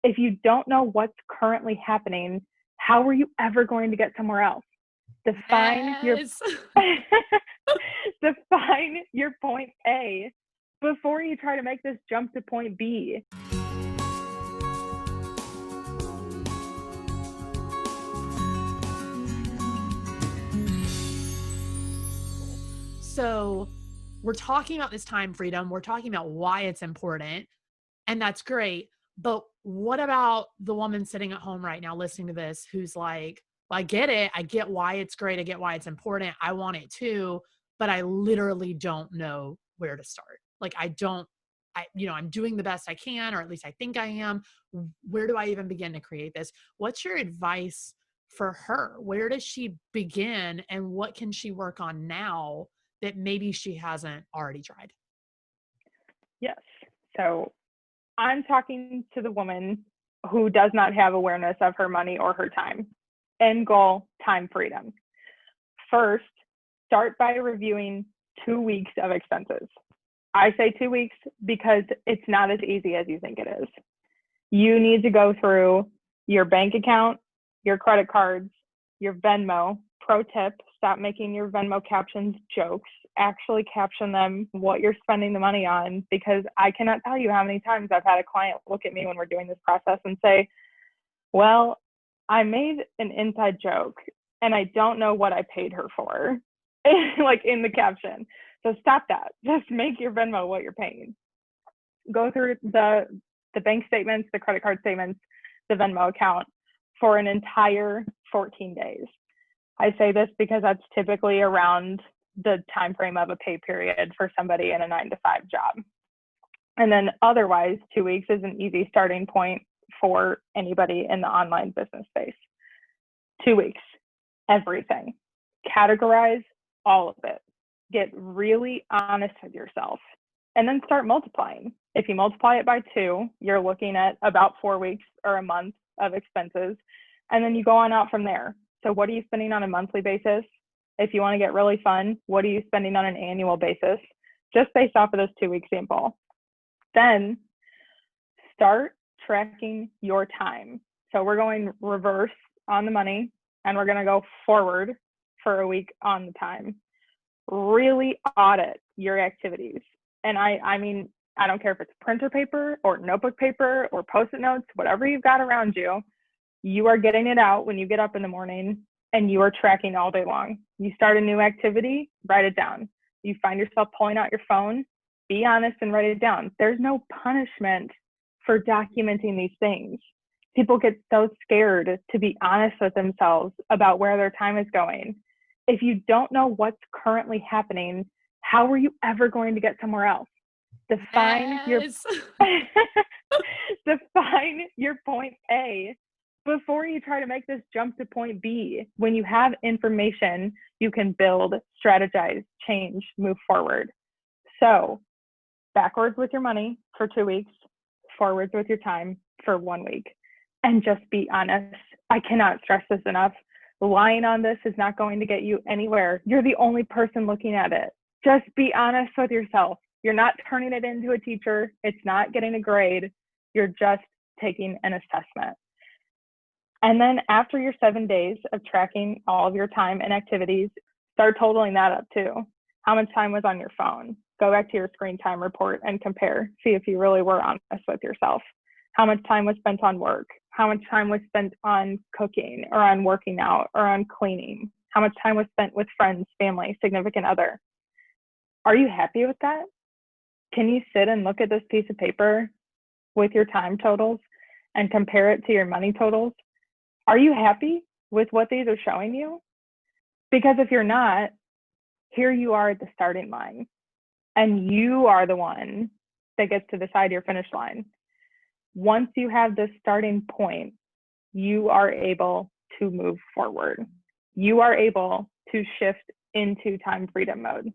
If you don't know what's currently happening, how are you ever going to get somewhere else? Define your Yes. define your point A before you try to make this jump to point B. So we're talking about this time freedom. We're talking about why it's important. And that's great. But what about the woman sitting at home right now listening to this who's like, well, I get it. I get why it's great. I get why it's important. I want it too. But I literally don't know where to start. Like, I'm doing the best I can, or at least I think I am. Where do I even begin to create this? What's your advice for her? Where does she begin, and what can she work on now that maybe she hasn't already tried? Yes. So I'm talking to the woman who does not have awareness of her money or her time. End goal, time freedom. First, start by reviewing 2 weeks of expenses. I say 2 weeks because it's not as easy as you think it is. You need to go through your bank account, your credit cards, your Venmo. Pro tip, stop making your Venmo captions jokes. Actually caption them what you're spending the money on, because I cannot tell you how many times I've had a client look at me when we're doing this process and say, well, I made an inside joke and I don't know what I paid her for, like in the caption. So stop that. Just make your Venmo what you're paying. Go through the bank statements, the credit card statements, the Venmo account for an entire 14 days. I say this because that's typically around the time frame of a pay period for somebody in a 9-to-5 job. And then otherwise, 2 weeks is an easy starting point for anybody in the online business space. 2 weeks, everything. Categorize all of it. Get really honest with yourself, and then start multiplying. If you multiply it by 2, you're looking at about 4 weeks or a month of expenses, and then you go on out from there. So what are you spending on a monthly basis? If you want to get really fun, what are you spending on an annual basis? Just based off of this 2-week sample. Then start tracking your time. So we're going reverse on the money, and we're going to go forward for a week on the time. Really audit your activities. And I mean, I don't care if it's printer paper or notebook paper or Post-it notes, whatever you've got around you, you are getting it out when you get up in the morning, and you are tracking all day long. You start a new activity, write it down. You find yourself pulling out your phone, be honest and write it down. There's no punishment for documenting these things. People get so scared to be honest with themselves about where their time is going. If you don't know what's currently happening, how are you ever going to get somewhere else? Define Yes. define your point A before you try to make this jump to point B. When you have information, you can build, strategize, change, move forward. So backwards with your money for 2 weeks, forwards with your time for 1 week, and just be honest. I cannot stress this enough. Lying on this is not going to get you anywhere. You're the only person looking at it. Just be honest with yourself. You're not turning it into a teacher. It's not getting a grade. You're just taking an assessment. And then after your 7 days of tracking all of your time and activities, start totaling that up too. How much time was on your phone? Go back to your screen time report and compare. See if you really were honest with yourself. How much time was spent on work? How much time was spent on cooking or on working out or on cleaning? How much time was spent with friends, family, significant other? Are you happy with that? Can you sit and look at this piece of paper with your time totals and compare it to your money totals? Are you happy with what these are showing you? Because if you're not, here you are at the starting line, and you are the one that gets to decide your finish line. Once you have this starting point, you are able to move forward. You are able to shift into time freedom mode.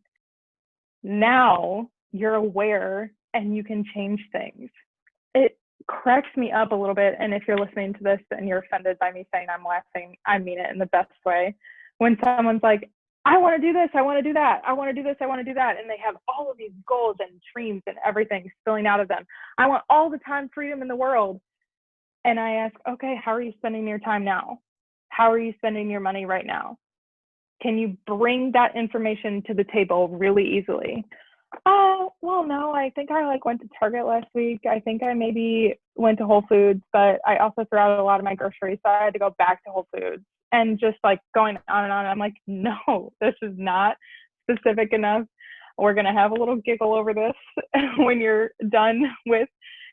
Now you're aware and you can change things. It cracks me up a little bit, and if you're listening to this and you're offended by me saying I'm laughing, I mean it in the best way. When someone's like, I want to do this, I want to do that, I want to do this, I want to do that, and they have all of these goals and dreams and everything spilling out of them. I want all the time freedom in the world. And I ask, okay, how are you spending your time now? How are you spending your money right now? Can you bring that information to the table really easily? Well, no, I think I like went to Target last week. I think I maybe went to Whole Foods, but I also threw out a lot of my groceries, so I had to go back to Whole Foods. And just like going on and on, I'm like, no, this is not specific enough. We're going to have a little giggle over this when you're done with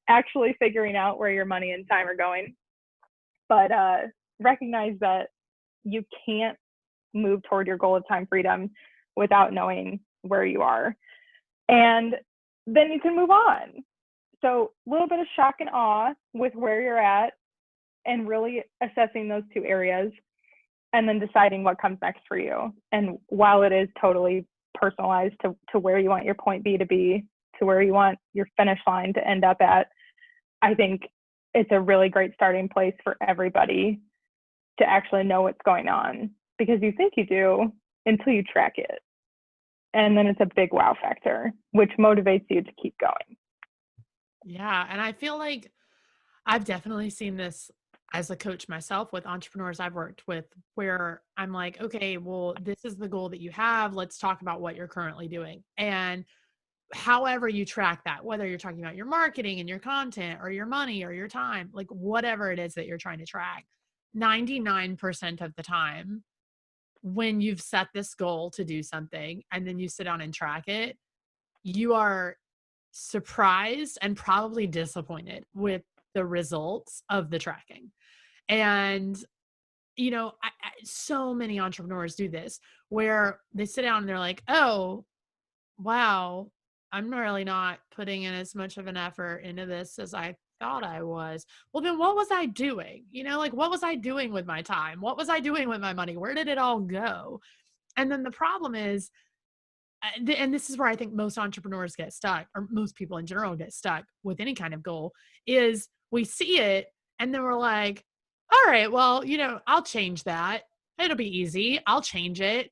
actually figuring out where your money and time are going. But recognize that you can't move toward your goal of time freedom without knowing where you are. And then you can move on. So a little bit of shock and awe with where you're at and really assessing those two areas and then deciding what comes next for you. And while it is totally personalized to where you want your point B to be, to where you want your finish line to end up at, I think it's a really great starting place for everybody to actually know what's going on, because you think you do until you track it. And then it's a big wow factor, which motivates you to keep going. Yeah. And I feel like I've definitely seen this as a coach myself with entrepreneurs I've worked with, where I'm like, okay, well, this is the goal that you have. Let's talk about what you're currently doing. And however you track that, whether you're talking about your marketing and your content or your money or your time, like whatever it is that you're trying to track, 99% of the time, when you've set this goal to do something and then you sit down and track it, you are surprised and probably disappointed with the results of the tracking. And, you know, so many entrepreneurs do this where they sit down and they're like, oh, wow, I'm really not putting in as much of an effort into this as I thought I was. Well, then what was I doing? You know, like what was I doing with my time? What was I doing with my money? Where did it all go? And then the problem is, and this is where I think most entrepreneurs get stuck, or most people in general get stuck with any kind of goal, is we see it and then we're like, all right, well, you know, I'll change that. It'll be easy. I'll change it.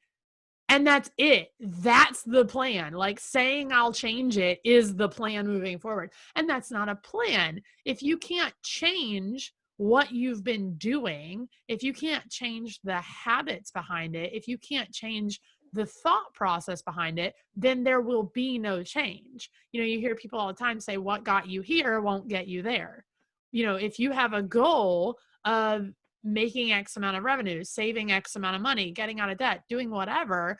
And that's it. That's the plan. Like saying I'll change it is the plan moving forward. And that's not a plan. If you can't change what you've been doing, if you can't change the habits behind it, if you can't change the thought process behind it, then there will be no change. You know, you hear people all the time say, what got you here won't get you there. You know, if you have a goal of making X amount of revenue, saving X amount of money, getting out of debt, doing whatever,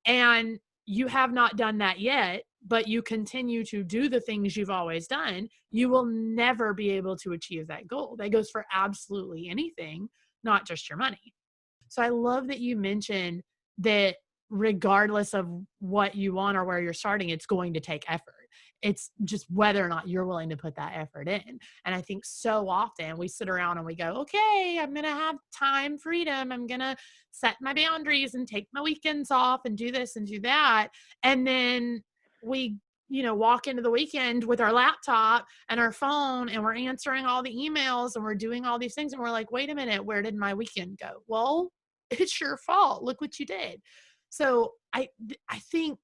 and you have not done that yet, but you continue to do the things you've always done, you will never be able to achieve that goal. That goes for absolutely anything, not just your money. So I love that you mentioned that regardless of what you want or where you're starting, it's going to take effort. It's just whether or not you're willing to put that effort in. And I think so often we sit around and we go, okay, I'm going to have time freedom. I'm going to set my boundaries and take my weekends off and do this and do that. And then we, you know, walk into the weekend with our laptop and our phone and we're answering all the emails and we're doing all these things. And we're like, wait a minute, where did my weekend go? Well, it's your fault. Look what you did. So I think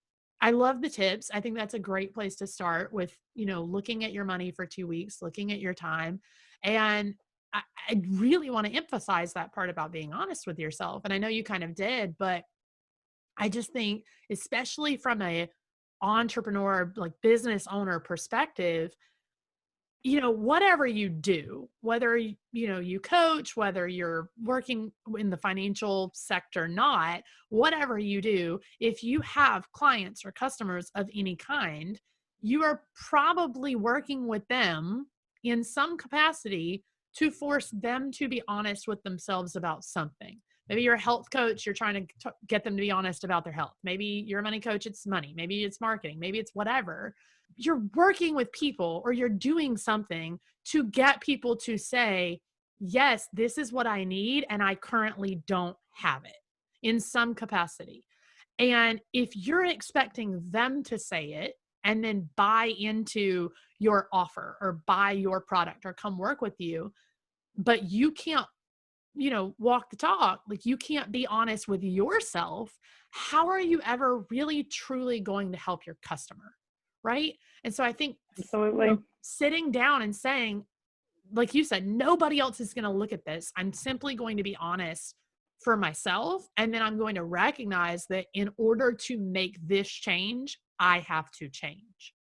I love the tips. I think that's a great place to start with, you know, looking at your money for 2 weeks, looking at your time. And I really want to emphasize that part about being honest with yourself. And I know you kind of did, but I just think, especially from a entrepreneur, like business owner perspective, you know, whatever you do, whether, you know, you coach, whether you're working in the financial sector, not, whatever you do, if you have clients or customers of any kind, you are probably working with them in some capacity to force them to be honest with themselves about something. Maybe you're a health coach, you're trying to get them to be honest about their health. Maybe you're a money coach, it's money. Maybe it's marketing. Maybe it's whatever. You're working with people or you're doing something to get people to say, yes, this is what I need, and I currently don't have it in some capacity. And if you're expecting them to say it and then buy into your offer or buy your product or come work with you, but you can't, you know, walk the talk, like you can't be honest with yourself, how are you ever really truly going to help your customer? Right. And so I think, Absolutely. you know, sitting down and saying, like you said, nobody else is going to look at this. I'm simply going to be honest for myself. And then I'm going to recognize that in order to make this change, I have to change.